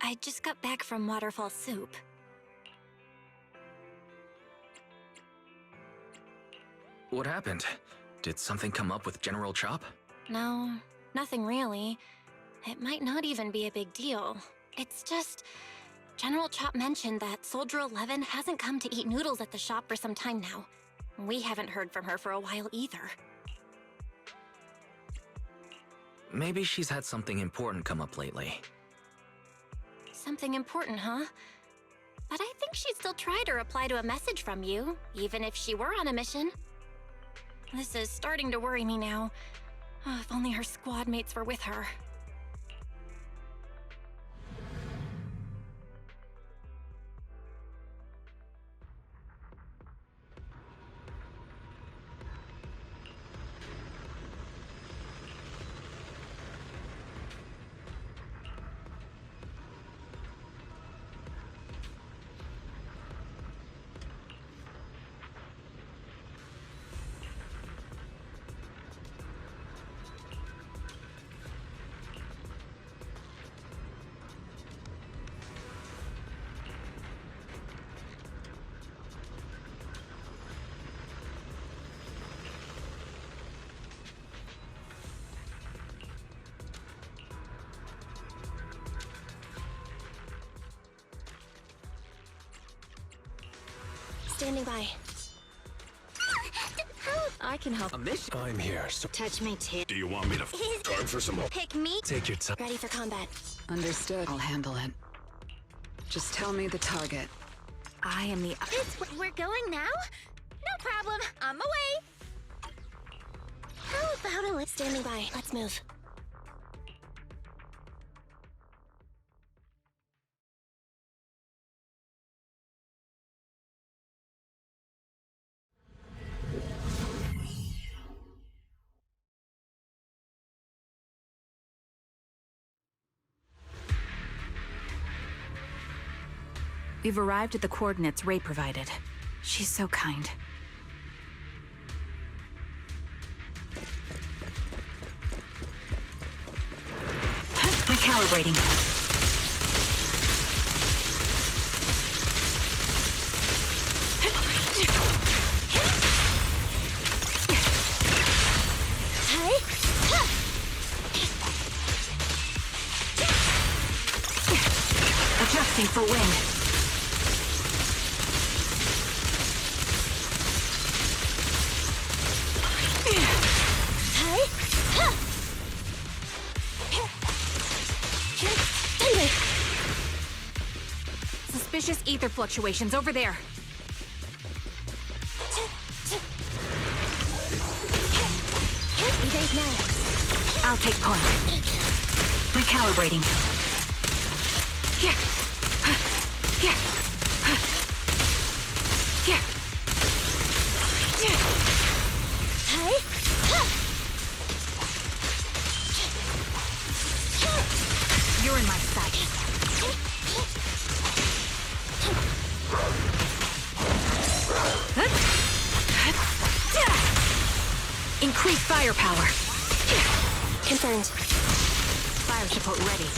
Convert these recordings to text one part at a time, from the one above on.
I just got back from Waterfall Soup. What happened? Did something come up with General Chop? No, nothing really. It might not even be a big deal. It's just... General Chop mentioned that Soldier 11 hasn't come to eat noodles at the shop for some time now. We haven't heard from her for a while either. Maybe she's had something important come up lately. Something important, huh? But I think she'd still try to reply to a message from you, even if she were on a mission. This is starting to worry me now. Oh, if only her squad mates were with her. Standing by. I can help. A mission? I'm here, so Touch my tip. do you want me to time for some more? Pick me. Take your time. Ready for combat. Understood. I'll handle it. Just tell me the target. I am the... We're going now? No problem. On my way. How about a list? Standing by. Let's move. We've arrived at the coordinates Ray provided. She's so kind. Recalibrating. Adjusting for wind. Suspicious ether fluctuations over there. Evade now. I'll take point. Recalibrating. Yeah. Yeah. Yeah. You're in my sight. Increase firepower. Confirmed. Fire support ready.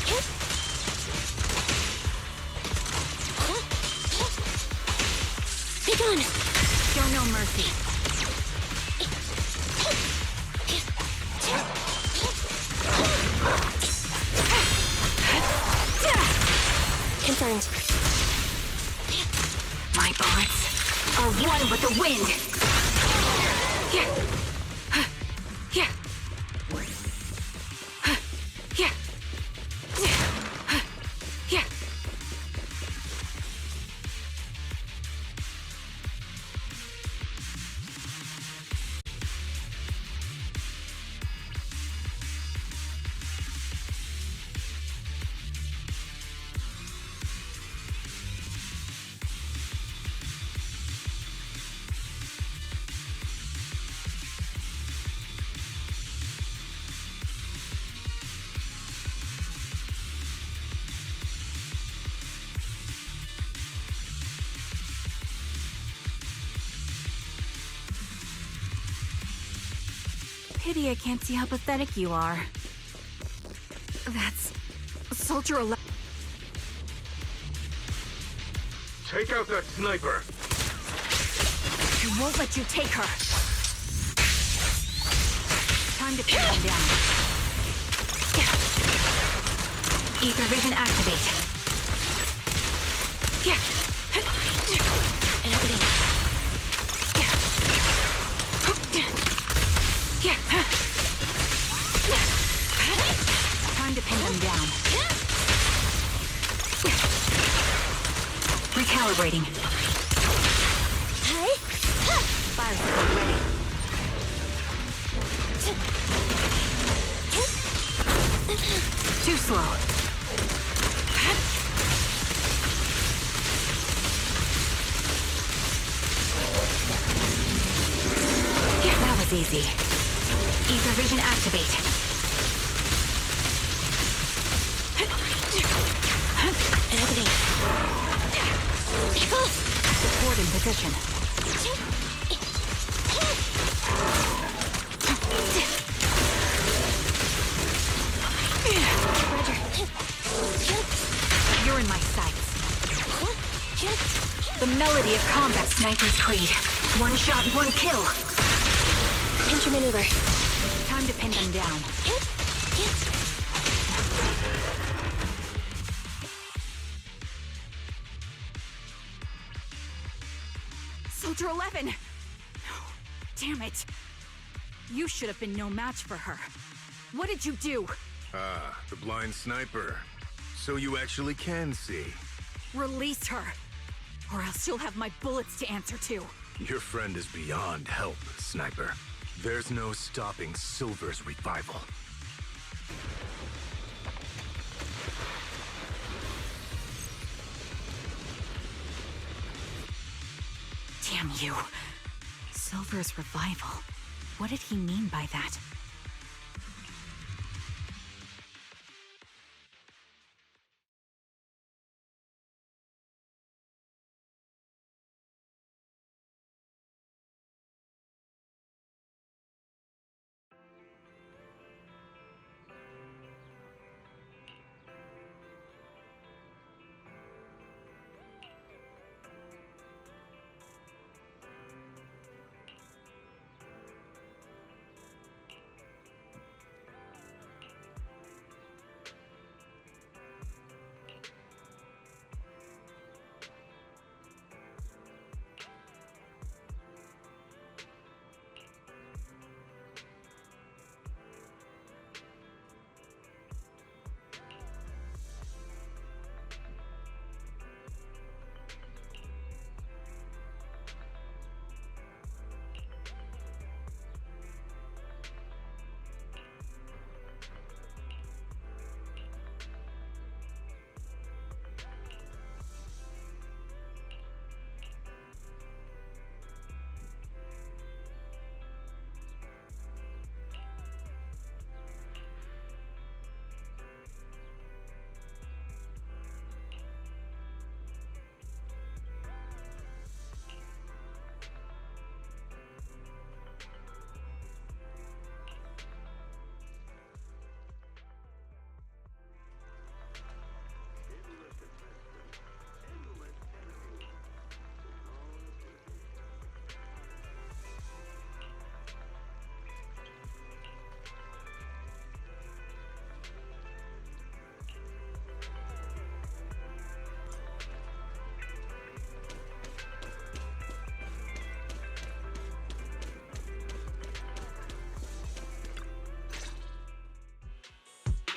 Be gone. Show no mercy. Confirmed. My bullets are one with the wind. Yeah. Yeah. Yeah. Yeah. Pity I can't see how pathetic you are. That's... Soldier 11... Take out that sniper! I won't let you take her. Time to pin them down. Ether vision activate. Time to pin them down. Recalibrating. Fire support ready. Too slow. Yeah, that was easy. Ether vision activate. Support in position. You're in my sights. The melody of combat, Sniper's Creed. One shot, one kill. Countermaneuver. Time to pin them down. Soldier 11! Damn it. You should have been no match for her. What did you do? Ah, the blind sniper. So you actually can see. Release her, or else you'll have my bullets to answer to. Your friend is beyond help, Sniper. There's no stopping Silver's revival. Damn you. Silver's revival. What did he mean by that?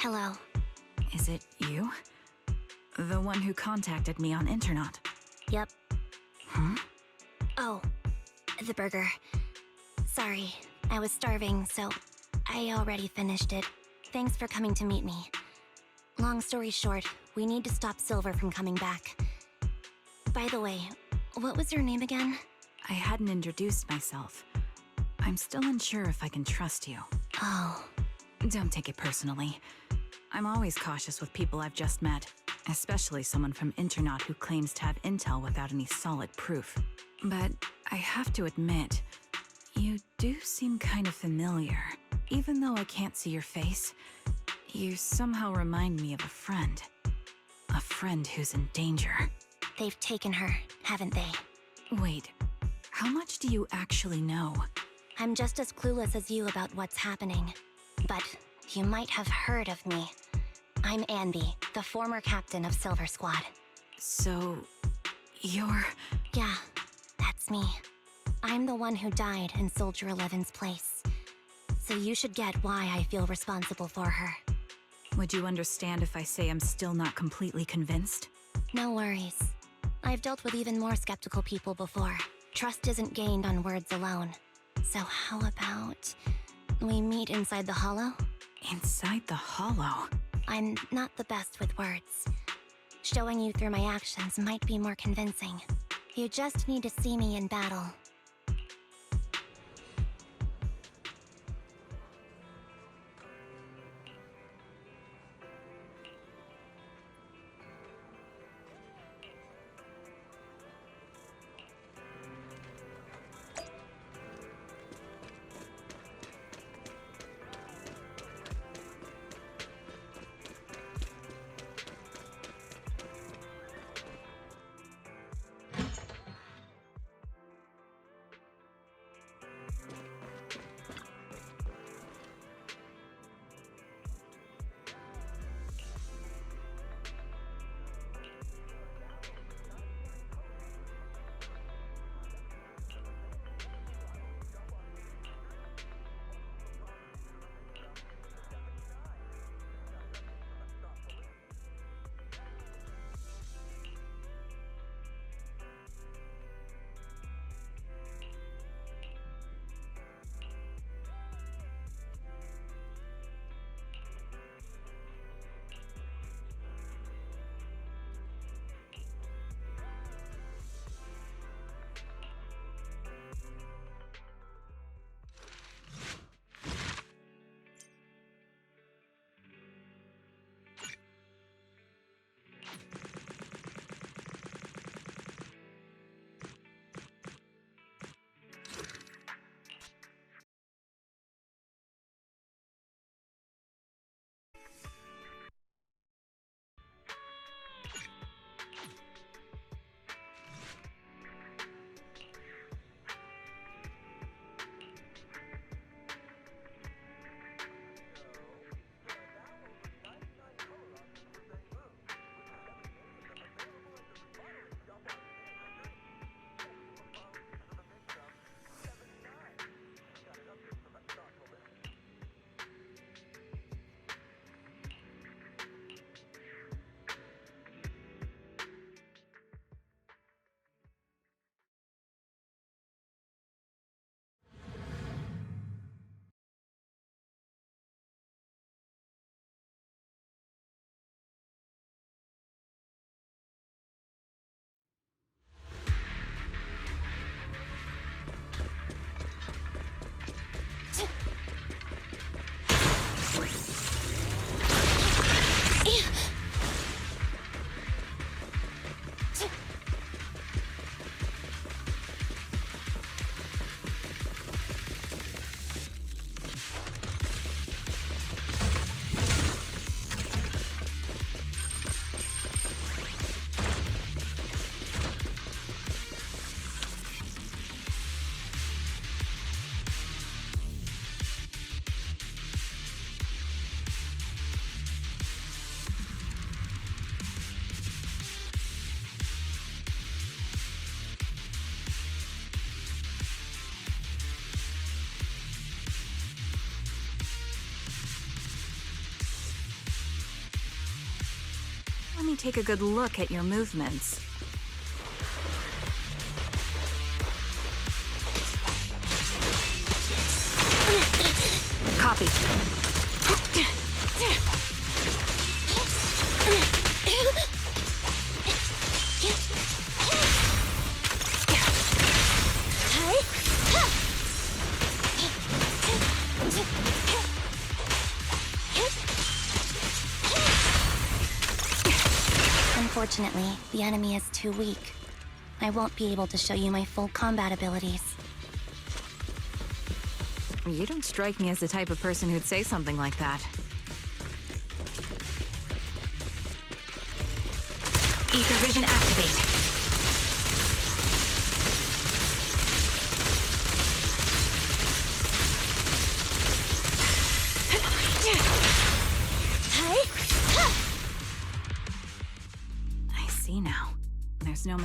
Hello. Is it you? The one who contacted me on Internaut? Yep. Huh? Oh, the burger. Sorry, I was starving, so I already finished it. Thanks for coming to meet me. Long story short, we need to stop Silver from coming back. By the way, what was your name again? I hadn't introduced myself. I'm still unsure if I can trust you. Oh. Don't take it personally. I'm always cautious with people I've just met, especially someone from Internaut who claims to have intel without any solid proof. But I have to admit, you do seem kind of familiar. Even though I can't see your face, you somehow remind me of a friend. A friend who's in danger. They've taken her, haven't they? Wait, how much do you actually know? I'm just as clueless as you about what's happening. But you might have heard of me. I'm Anby, the former captain of Silver Squad. So, you're... Yeah, that's me. I'm the one who died in Soldier 11's place. So you should get why I feel responsible for her. Would you understand if I say I'm still not completely convinced? No worries. I've dealt with even more skeptical people before. Trust isn't gained on words alone. So how about we meet inside the Hollow? Inside the Hollow? I'm not the best with words. Showing you through my actions might be more convincing. You just need to see me in battle. Let me take a good look at your movements. Copy. Unfortunately, the enemy is too weak. I won't be able to show you my full combat abilities. You don't strike me as the type of person who'd say something like that. Ether vision activate.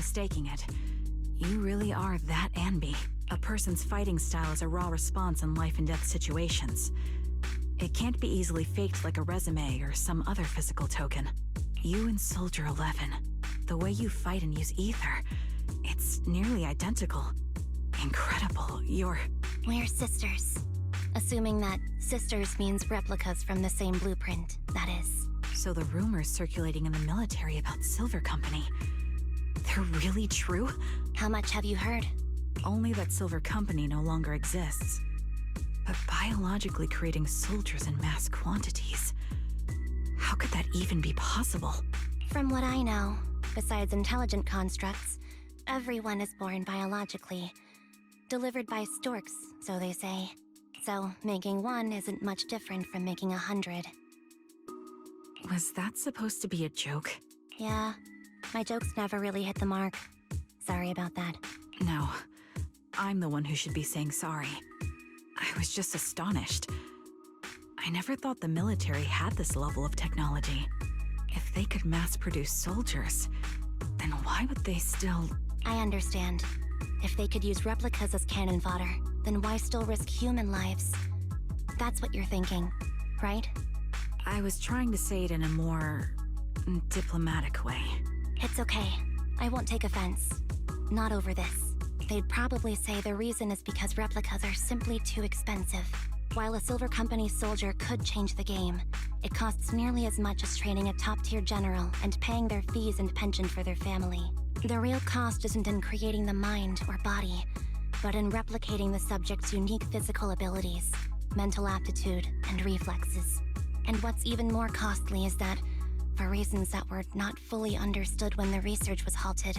mistaking it. You really are that Anby. A person's fighting style is a raw response in life and death situations. It can't be easily faked like a resume or some other physical token. You and Soldier 11, the way you fight and use ether, it's nearly identical. Incredible. We're sisters. Assuming that sisters means replicas from the same blueprint, that is. So the rumors circulating in the military about Silver Company, they're really true? How much have you heard? Only that Silver Company no longer exists. But biologically creating soldiers in mass quantities, how could that even be possible? From what I know, besides intelligent constructs, everyone is born biologically. Delivered by storks, so they say. So, making one isn't much different from making 100. Was that supposed to be a joke? Yeah, my jokes never really hit the mark. Sorry about that. No, I'm the one who should be saying sorry. I was just astonished. I never thought the military had this level of technology. If they could mass-produce soldiers, then why would they still... I understand. If they could use replicas as cannon fodder, then why still risk human lives? That's what you're thinking, right? I was trying to say it in a more... diplomatic way. It's okay. I won't take offense. Not over this. They'd probably say the reason is because replicas are simply too expensive. While a Silver Company soldier could change the game, it costs nearly as much as training a top-tier general and paying their fees and pension for their family. The real cost isn't in creating the mind or body, but in replicating the subject's unique physical abilities, mental aptitude, and reflexes. And what's even more costly is that, for reasons that were not fully understood when the research was halted,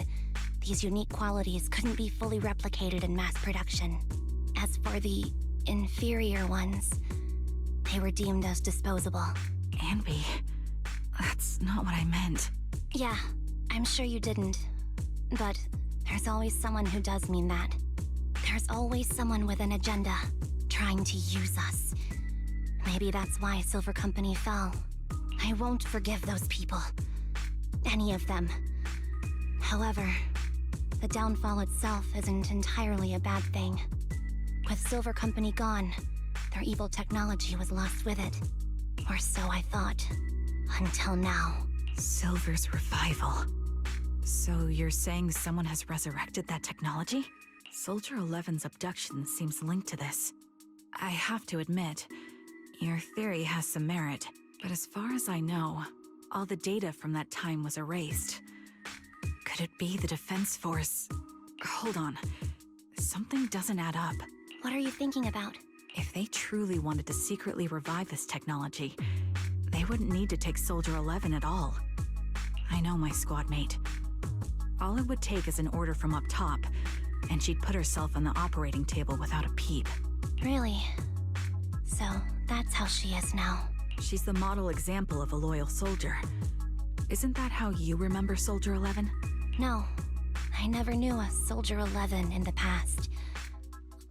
these unique qualities couldn't be fully replicated in mass production. As for the inferior ones, they were deemed as disposable. Anby, that's not what I meant. Yeah, I'm sure you didn't. But there's always someone who does mean that. There's always someone with an agenda, trying to use us. Maybe that's why Silver Company fell. I won't forgive those people. Any of them. However, the downfall itself isn't entirely a bad thing. With Silver Company gone, their evil technology was lost with it. Or so I thought. Until now. Silver's revival. So you're saying someone has resurrected that technology? Soldier 11's abduction seems linked to this. I have to admit, your theory has some merit, but as far as I know, all the data from that time was erased. Could it be the Defense Force? Hold on. Something doesn't add up. What are you thinking about? If they truly wanted to secretly revive this technology, they wouldn't need to take Soldier 11 at all. I know my squad mate. All it would take is an order from up top, and she'd put herself on the operating table without a peep. Really? So, that's how she is now. She's the model example of a loyal soldier. Isn't that how you remember Soldier 11? No, I never knew a Soldier 11 in the past.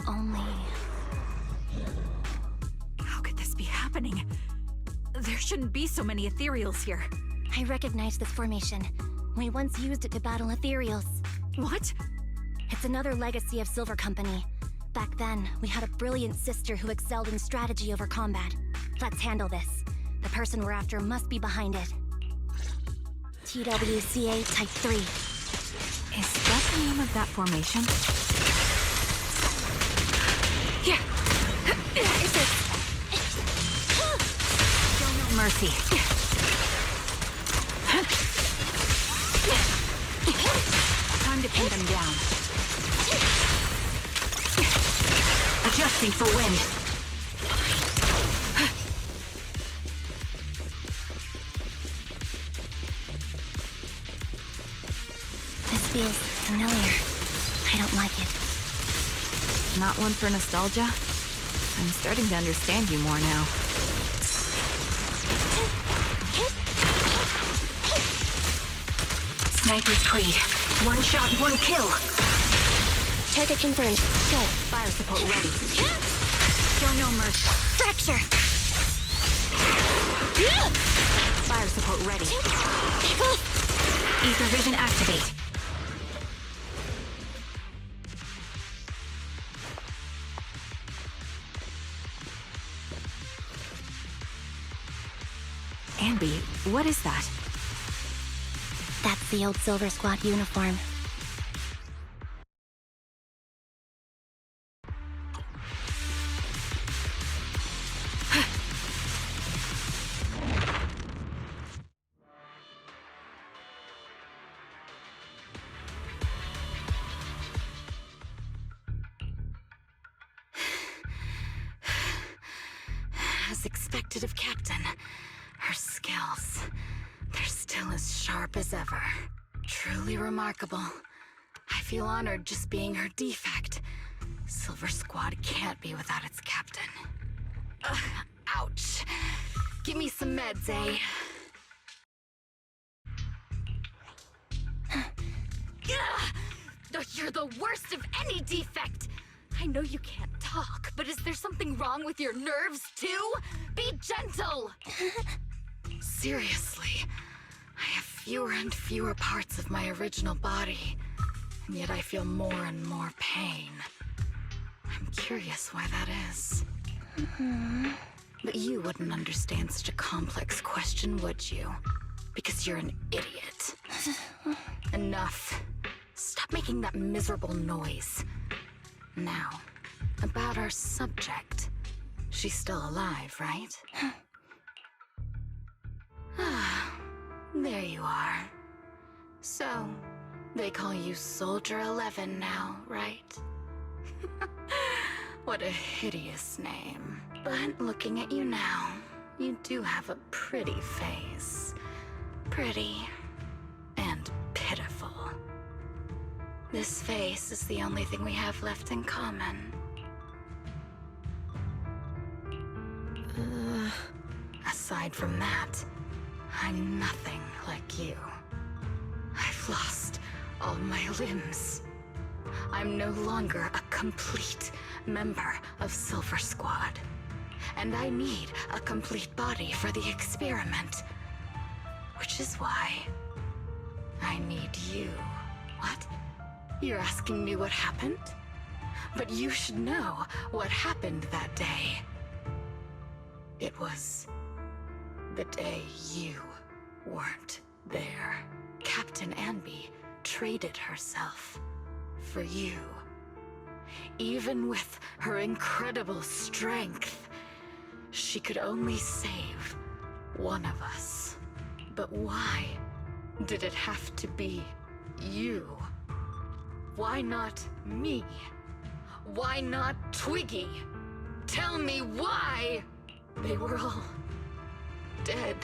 Only... How could this be happening? There shouldn't be so many ethereals here. I recognize this formation. We once used it to battle ethereals. What? It's another legacy of Silver Company. Back then, we had a brilliant sister who excelled in strategy over combat. Let's handle this. The person we're after must be behind it. TWCA Type 3. Is that the name of that formation? Here! What is it? Show no mercy. Time to pin them down. Adjusting for wind. This feels familiar. I don't like it. Not one for nostalgia? I'm starting to understand you more now. Sniper's Creed. One shot, one kill. Target confirmed. Go. Fire support ready. Show no mercy. Fracture! Fire support ready. Ether vision activate. Anby, what is that? That's the old Silver Squad uniform. As expected of Captain, her skills, they're still as sharp as ever. Truly remarkable. I feel honored just being her defect. Silver Squad can't be without its captain. Ugh, ouch. Give me some meds, eh? Ugh, you're the worst of any defect! I know you can't talk, but is there something wrong with your nerves, too? Be gentle! Seriously, I have fewer and fewer parts of my original body, and yet I feel more and more pain. I'm curious why that is. But you wouldn't understand such a complex question, would you? Because you're an idiot. Enough. Stop making that miserable noise. Now, about our subject. She's still alive, right? There you are. So, they call you Soldier 11 now, right? What a hideous name. But looking at you now, you do have a pretty face. Pretty and pitiful. This face is the only thing we have left in common. Aside from that, I'm nothing like you. I've lost all my limbs. I'm no longer a complete member of Silver Squad. And I need a complete body for the experiment. Which is why I need you. What? You're asking me what happened? But you should know what happened that day. It was the day you weren't there. Captain Anby traded herself for you. Even with her incredible strength, she could only save one of us. But why did it have to be you? Why not me? Why not Twiggy? Tell me why! They were all dead.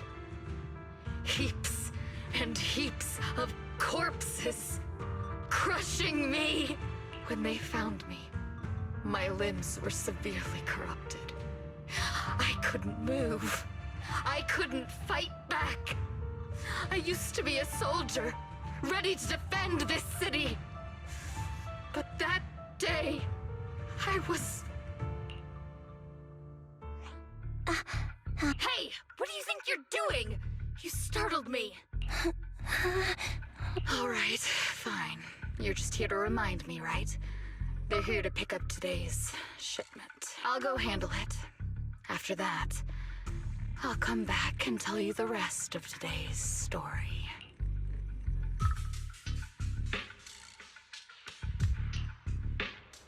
Heaps and heaps of corpses crushing me. When they found me, my limbs were severely corrupted. I couldn't move. I couldn't fight back. I used to be a soldier, ready to defend this city. But that day, I was... Hey! What do you think you're doing? You startled me. All right, fine. You're just here to remind me, right? They're here to pick up today's shipment. I'll go handle it. After that, I'll come back and tell you the rest of today's story.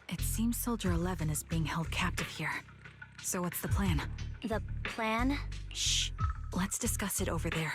It seems Soldier 11 is being held captive here. So what's the plan? The plan? Shh. Let's discuss it over there.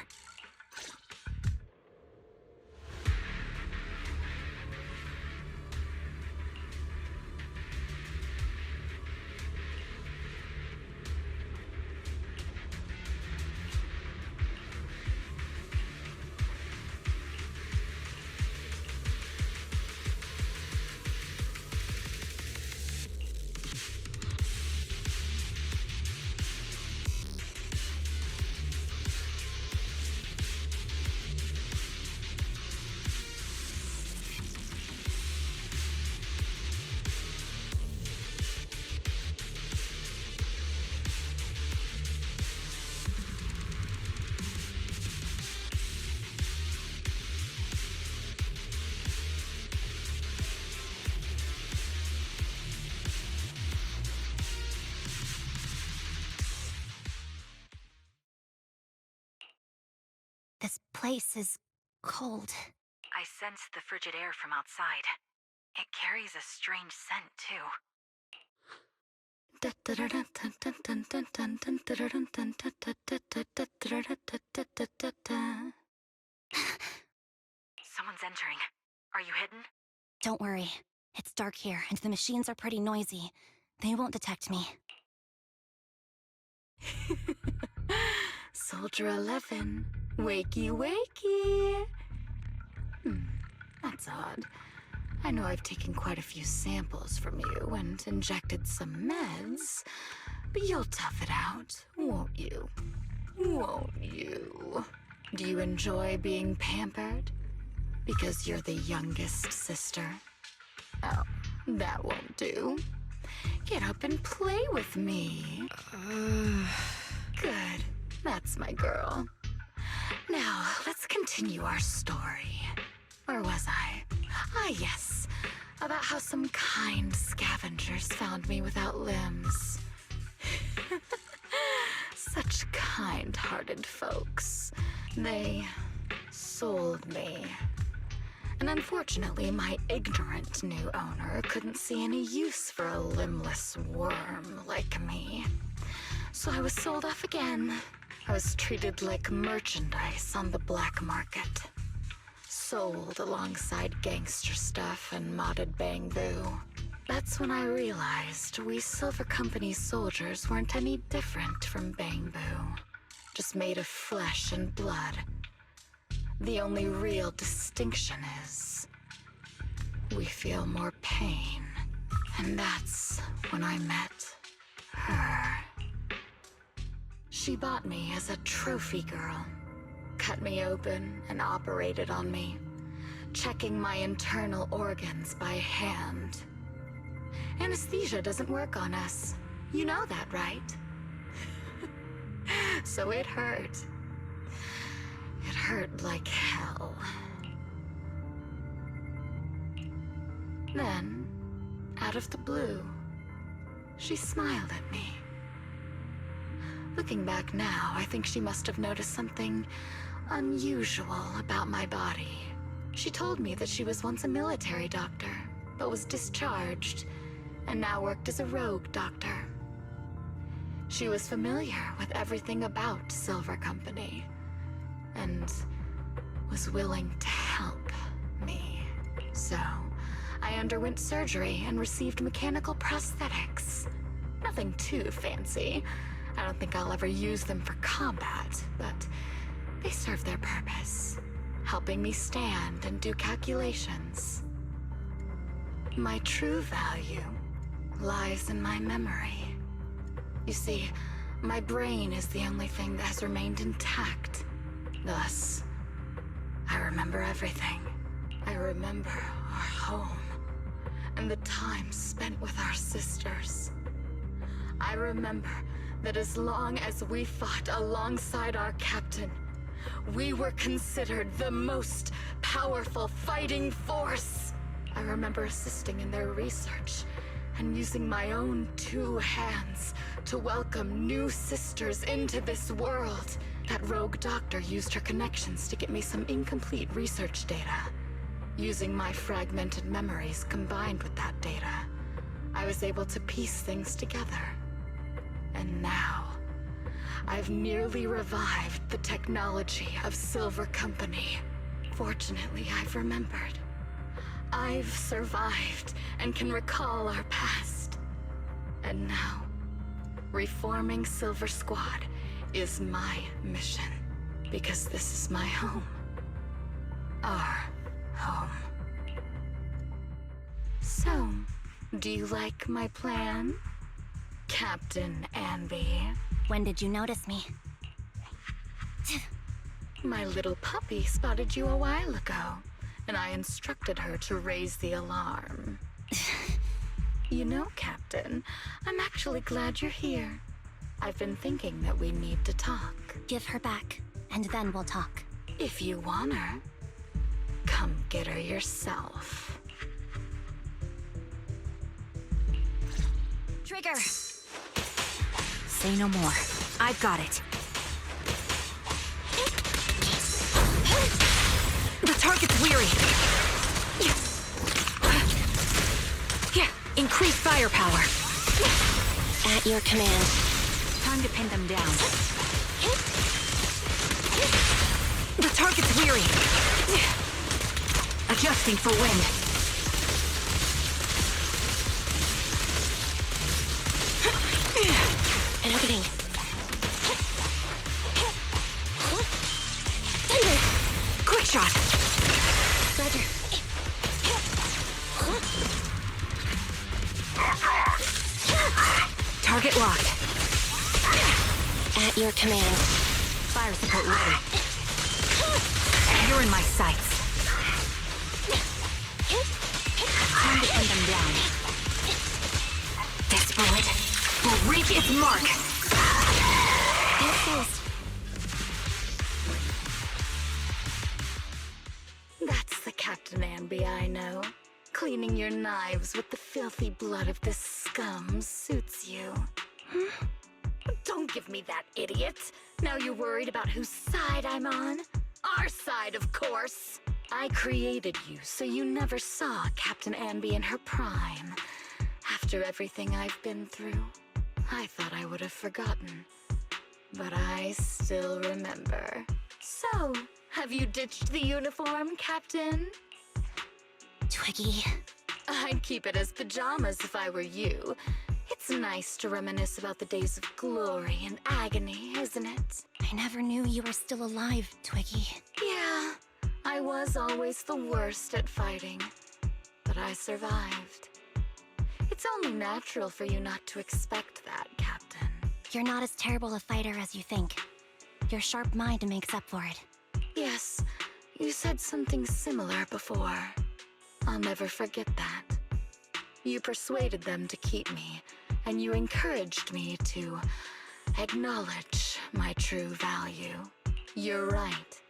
This place is cold. I sense the frigid air from outside. It carries a strange scent, too. Someone's entering. Are you hidden? Don't worry. It's dark here, and the machines are pretty noisy. They won't detect me. Soldier 11, wakey wakey. That's odd. I know I've taken quite a few samples from you and injected some meds, but you'll tough it out, won't you? Won't you? Do you enjoy being pampered? Because you're the youngest sister? Oh, that won't do. Get up and play with me. Good. That's my girl. Now, let's continue our story. Where was I? Ah, yes. About how some kind scavengers found me without limbs. Such kind-hearted folks. They sold me. And unfortunately, my ignorant new owner couldn't see any use for a limbless worm like me. So I was sold off again. I was treated like merchandise on the black market. Sold alongside gangster stuff and modded bamboo. That's when I realized we Silver Company soldiers weren't any different from bamboo. Just made of flesh and blood. The only real distinction is we feel more pain. And that's when I met her. She bought me as a trophy girl. Cut me open and operated on me, checking my internal organs by hand. Anesthesia doesn't work on us. You know that, right? So it hurt. It hurt like hell. Then, out of the blue, she smiled at me. Looking back now, I think she must have noticed something unusual about my body. She told me that she was once a military doctor, but was discharged, and now worked as a rogue doctor. She was familiar with everything about Silver Company, and was willing to help me. So, I underwent surgery and received mechanical prosthetics. Nothing too fancy. I don't think I'll ever use them for combat, but they serve their purpose, helping me stand and do calculations. My true value lies in my memory. You see, my brain is the only thing that has remained intact. Thus, I remember everything. I remember our home, and the time spent with our sisters. I remember that as long as we fought alongside our captain, we were considered the most powerful fighting force. I remember assisting in their research and using my own 2 hands to welcome new sisters into this world. That rogue doctor used her connections to get me some incomplete research data. Using my fragmented memories combined with that data, I was able to piece things together. And now, I've nearly revived the technology of Silver Company. Fortunately, I've remembered. I've survived and can recall our past. And now, reforming Silver Squad is my mission. Because this is my home. Our home. So, do you like my plan, Captain Anby? When did you notice me? My little puppy spotted you a while ago, and I instructed her to raise the alarm. You know, Captain, I'm actually glad you're here. I've been thinking that we need to talk. Give her back, and then we'll talk. If you want her, come get her yourself. Trigger! Say no more. I've got it. target's weary. Yeah, increase firepower. At your command. Time to pin them down. The target's weary. Adjusting for wind. An opening. Thunder! Quick shot. Roger. Target locked. At your command. Fire support ready. You're in my sights. Time to pin them down. This bullet will reach its mark. Get close. That's the Captain Anby I know. Cleaning your knives with the filthy blood of this scum suits you. Don't give me that, idiot. Now you're worried about whose side I'm on? Our side, of course. I created you so you never saw Captain Anby in her prime. After everything I've been through, I thought I would have forgotten. But I still remember. So, have you ditched the uniform, Captain? Twiggy. I'd keep it as pajamas if I were you. It's nice to reminisce about the days of glory and agony, isn't it? I never knew you were still alive, Twiggy. Yeah, I was always the worst at fighting, but I survived. It's only natural for you not to expect that, Captain. You're not as terrible a fighter as you think. Your sharp mind makes up for it. Yes, you said something similar before. I'll never forget that. You persuaded them to keep me, and you encouraged me to acknowledge my true value. You're right.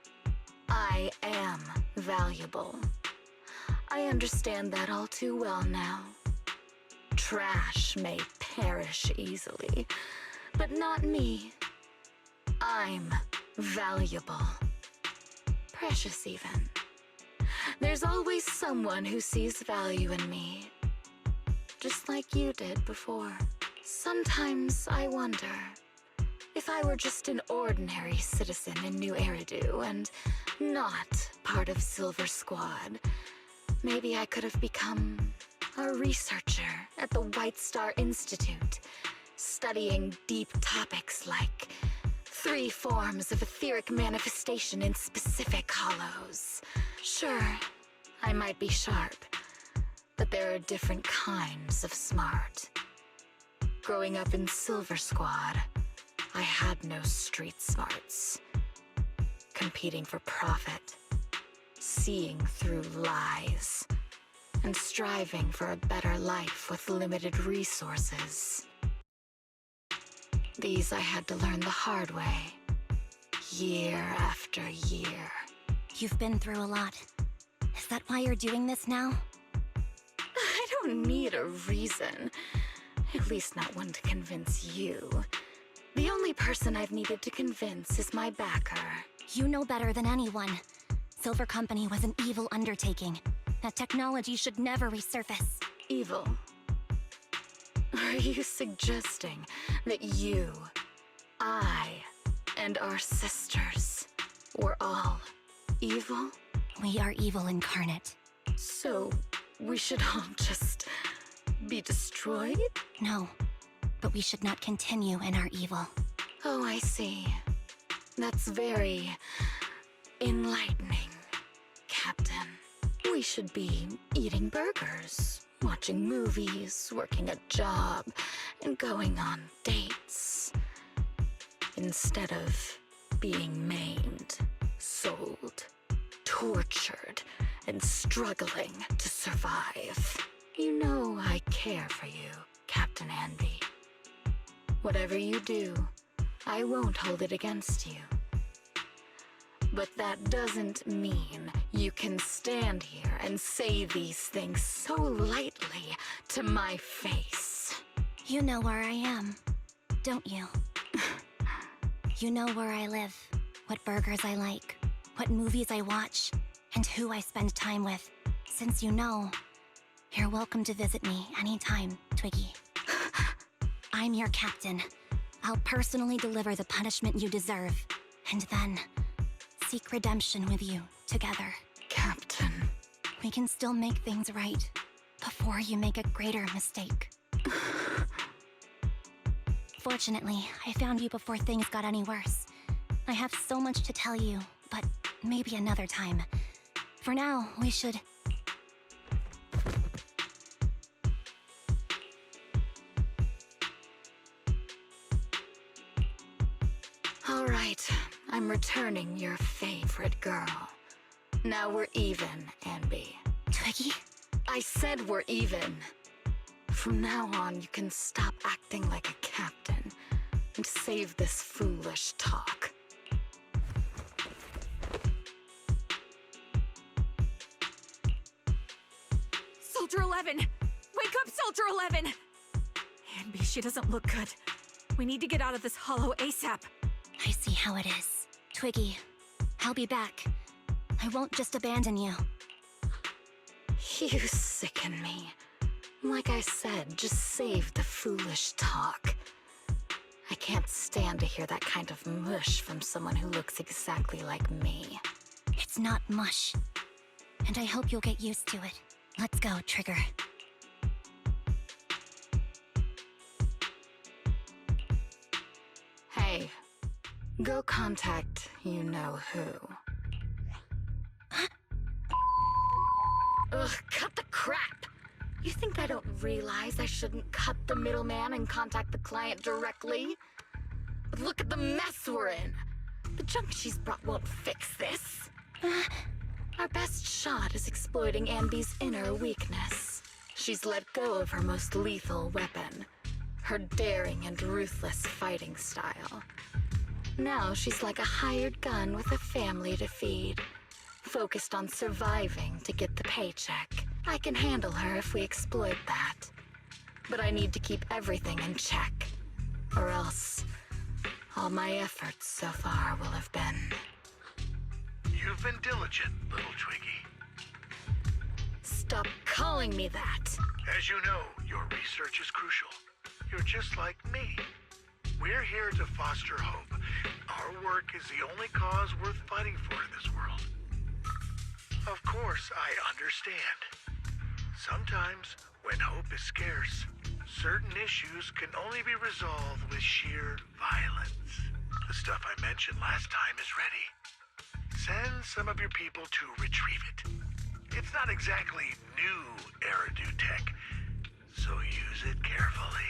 I am valuable. I understand that all too well now. Trash may perish easily, but not me. I'm valuable. Precious even. There's always someone who sees value in me, just like you did before. Sometimes I wonder, if I were just an ordinary citizen in New Eridu and not part of Silver Squad, maybe I could have become a researcher at the White Star Institute, studying deep topics like 3 forms of etheric manifestation in specific hollows. Sure, I might be sharp, but there are different kinds of smart. Growing up in Silver Squad, I had no street smarts. Competing for profit, seeing through lies, and striving for a better life with limited resources. These I had to learn the hard way, year after year. You've been through a lot. Is that why you're doing this now? I don't need a reason. At least not one to convince you. The only person I've needed to convince is my backer. You know better than anyone. Silver Company was an evil undertaking. That technology should never resurface. Evil? Are you suggesting that you, I, and our sisters were all evil? We are evil incarnate. So, we should all just be destroyed? No, but we should not continue in our evil. Oh, I see. That's very enlightening, Captain. We should be eating burgers, watching movies, working a job, and going on dates. Instead of being maimed, sold, tortured, and struggling to survive. You know I care for you, Captain Anby. Whatever you do, I won't hold it against you. But that doesn't mean you can stand here and say these things so lightly to my face. You know where I am, don't you? You know where I live, what burgers I like, what movies I watch, and who I spend time with. Since you know, you're welcome to visit me anytime, Twiggy. I'm your captain. I'll personally deliver the punishment you deserve, and then seek redemption with you together. Captain. We can still make things right before you make a greater mistake. Fortunately, I found you before things got any worse. I have so much to tell you, but maybe another time. For now, we should... All right, I'm returning your favorite girl. Now we're even, Anby. Twiggy? I said we're even. From now on, you can stop acting like a captain and save this foolish talk. Soldier 11! Wake up, Soldier 11! Anby, she doesn't look good. We need to get out of this hollow ASAP. I see how it is. Twiggy, I'll be back. I won't just abandon you. You sicken me. Like I said, just save the foolish talk. I can't stand to hear that kind of mush from someone who looks exactly like me. It's not mush. And I hope you'll get used to it. Let's go, Trigger. Hey, go contact you-know-who. Ugh, cut the crap! You think I don't realize I shouldn't cut the middleman and contact the client directly? But look at the mess we're in! The junk she's brought won't fix this. Our best shot is exploiting Anby's inner weakness. She's let go of her most lethal weapon, her daring and ruthless fighting style. Now she's like a hired gun with a family to feed, focused on surviving to get the paycheck. I can handle her if we exploit that. But I need to keep everything in check, or else all my efforts so far will have been... You've been diligent, little Twiggy. Stop calling me that! As you know, your research is crucial. You're just like me. We're here to foster hope. Our work is the only cause worth fighting for in this world. Of course, I understand. Sometimes, when hope is scarce, certain issues can only be resolved with sheer violence. The stuff I mentioned last time is ready. Send some of your people to retrieve it. It's not exactly new Eridu tech, so use it carefully.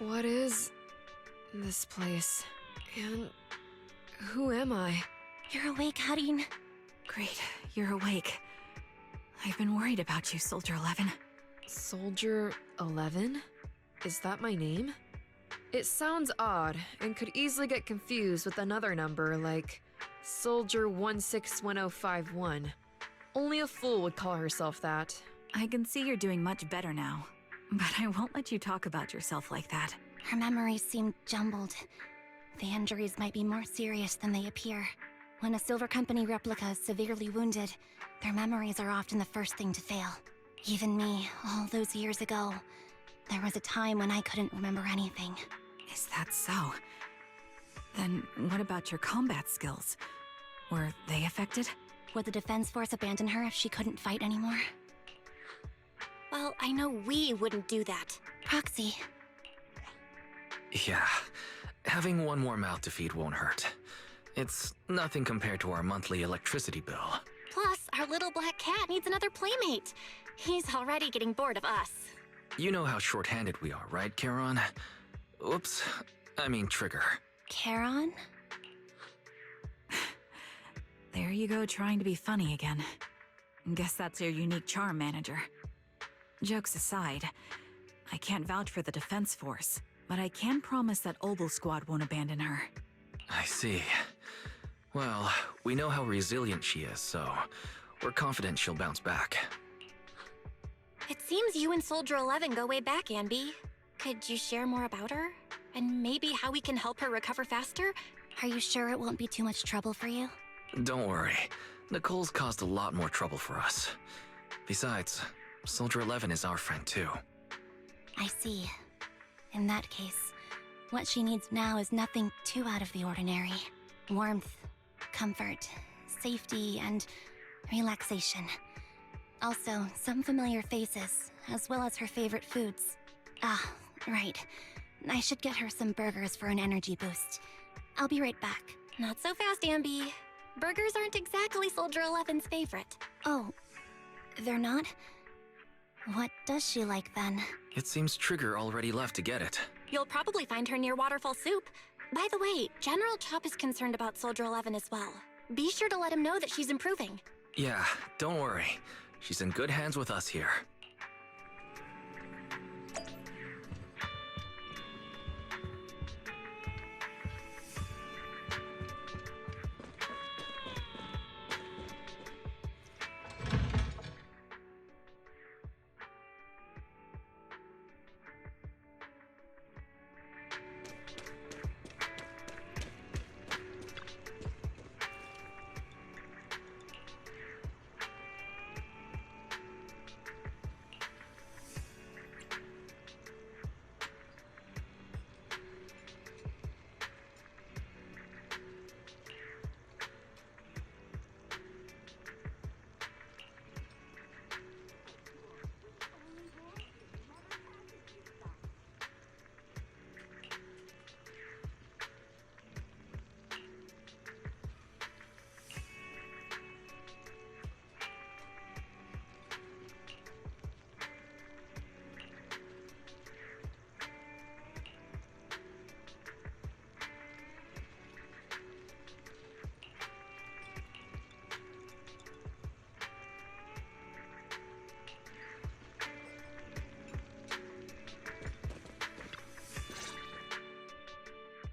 What is this place? And who am I? You're awake, Harin. Great, you're awake. I've been worried about you, Soldier 11. Soldier 11? Is that my name? It sounds odd and could easily get confused with another number like Soldier 161051. Only a fool would call herself that. I can see you're doing much better now, but I won't let you talk about yourself like that. Her memories seem jumbled. The injuries might be more serious than they appear. When a Silver Company replica is severely wounded, their memories are often the first thing to fail. Even me, all those years ago, there was a time when I couldn't remember anything. Is that so? Then what about your combat skills? Were they affected? Would the Defense Force abandon her if she couldn't fight anymore? Well, I know we wouldn't do that. Proxy. Yeah, having one more mouth to feed won't hurt. It's nothing compared to our monthly electricity bill. Plus, our little black cat needs another playmate. He's already getting bored of us. You know how short-handed we are, right, Charon? Oops, I mean Trigger. Charon? There you go, trying to be funny again. Guess that's your unique charm, Manager. Jokes aside, I can't vouch for the Defense Force, but I can promise that Obel Squad won't abandon her. I see. Well, we know how resilient she is, so we're confident she'll bounce back. It seems you and Soldier 11 go way back, Anby. Could you share more about her? And maybe how we can help her recover faster? Are you sure it won't be too much trouble for you? Don't worry. Nicole's caused a lot more trouble for us. Besides, Soldier 11 is our friend too. I see. In that case, what she needs now is nothing too out of the ordinary. Warmth, comfort, safety, and relaxation. Also, some familiar faces, as well as her favorite foods. Ah, right. I should get her some burgers for an energy boost. I'll be right back. Not so fast, Anby. Burgers aren't exactly Soldier 11's favorite. Oh, they're not? What does she like then? It seems Trigger already left to get it. You'll probably find her near Waterfall Soup. By the way, General Chop is concerned about Soldier 11 as well. Be sure to let him know that she's improving. Yeah, don't worry. She's in good hands with us here.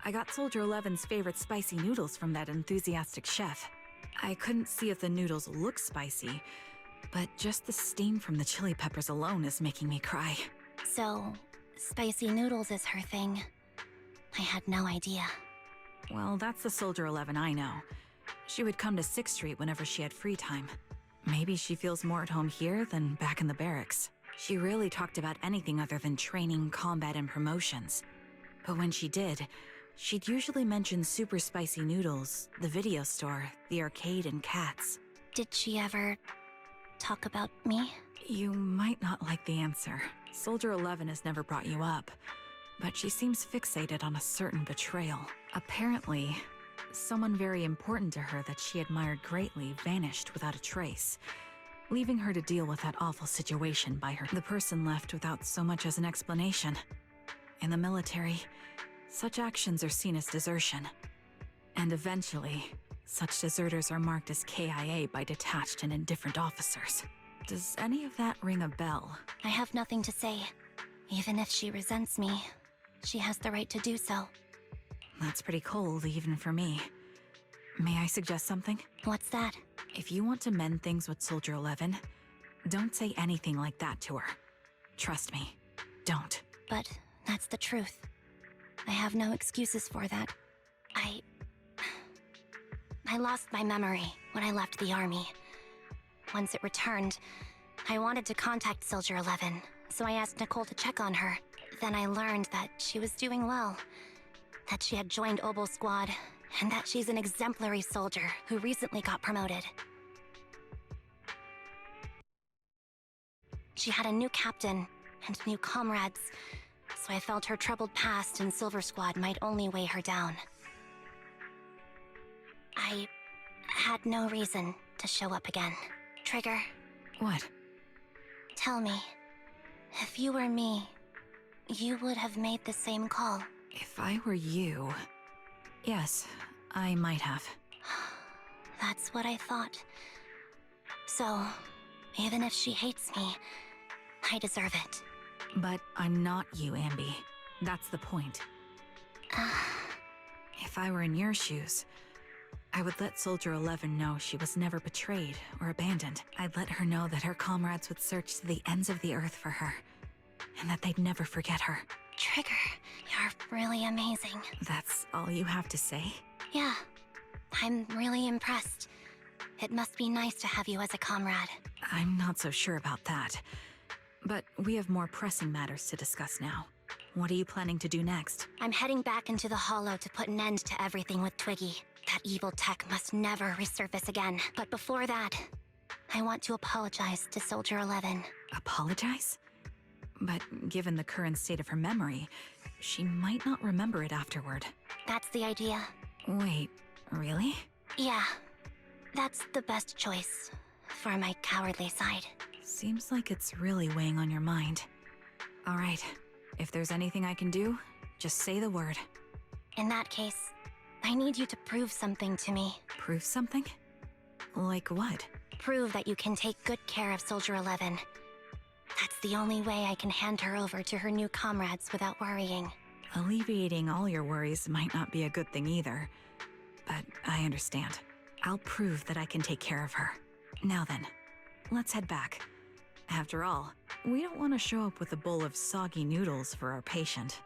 I got Soldier 11's favorite spicy noodles from that enthusiastic chef. I couldn't see if the noodles look spicy, but just the steam from the chili peppers alone is making me cry. So, spicy noodles is her thing. I had no idea. Well, that's the Soldier 11 I know. She would come to 6th Street whenever she had free time. Maybe she feels more at home here than back in the barracks. She rarely talked about anything other than training, combat, and promotions. But when she did, she'd usually mention super spicy noodles, the video store, the arcade, and cats. Did she ever talk about me? You might not like the answer. Soldier 11 has never brought you up, but she seems fixated on a certain betrayal. Apparently, someone very important to her that she admired greatly vanished without a trace, leaving her to deal with that awful situation by her. The person left without so much as an explanation. In the military, such actions are seen as desertion. And eventually, such deserters are marked as KIA by detached and indifferent officers. Does any of that ring a bell? I have nothing to say. Even if she resents me, she has the right to do so. That's pretty cold, even for me. May I suggest something? What's that? If you want to mend things with Soldier 11, Don't say anything like that to her. Trust me, don't. But that's the truth. I have no excuses for that. I lost my memory when I left the army. Once it returned, I wanted to contact Soldier 11, so I asked Nicole to check on her. Then I learned that she was doing well, that she had joined Obel Squad, and that she's an exemplary soldier who recently got promoted. She had a new captain and new comrades, so I felt her troubled past in Silver Squad might only weigh her down. I had no reason to show up again. Trigger, What? tell me, if you were me, you would have made the same call. If I were you... Yes, I might have. That's what I thought. So, even if she hates me, I deserve it. But I'm not you, Ambi. That's the point. If I were in your shoes, I would let Soldier 11 know she was never betrayed or abandoned. I'd let her know that her comrades would search to the ends of the earth for her, and that they'd never forget her. Trigger, you're really amazing. That's all you have to say? Yeah, I'm really impressed. It must be nice to have you as a comrade. I'm not so sure about that. But we have more pressing matters to discuss now. What are you planning to do next? I'm heading back into the Hollow to put an end to everything with Twiggy. That evil tech must never resurface again. But before that, I want to apologize to Soldier 11. Apologize? But given the current state of her memory, she might not remember it afterward. That's the idea. Wait, really? Yeah, that's the best choice for my cowardly side. Seems like it's really weighing on your mind. All right, if there's anything I can do, just say the word. In that case, I need you to prove something to me. Prove something? Like what? Prove that you can take good care of Soldier 11. That's the only way I can hand her over to her new comrades without worrying. Alleviating all your worries might not be a good thing either. But I understand. I'll prove that I can take care of her. Now then, let's head back. After all, we don't want to show up with a bowl of soggy noodles for our patient.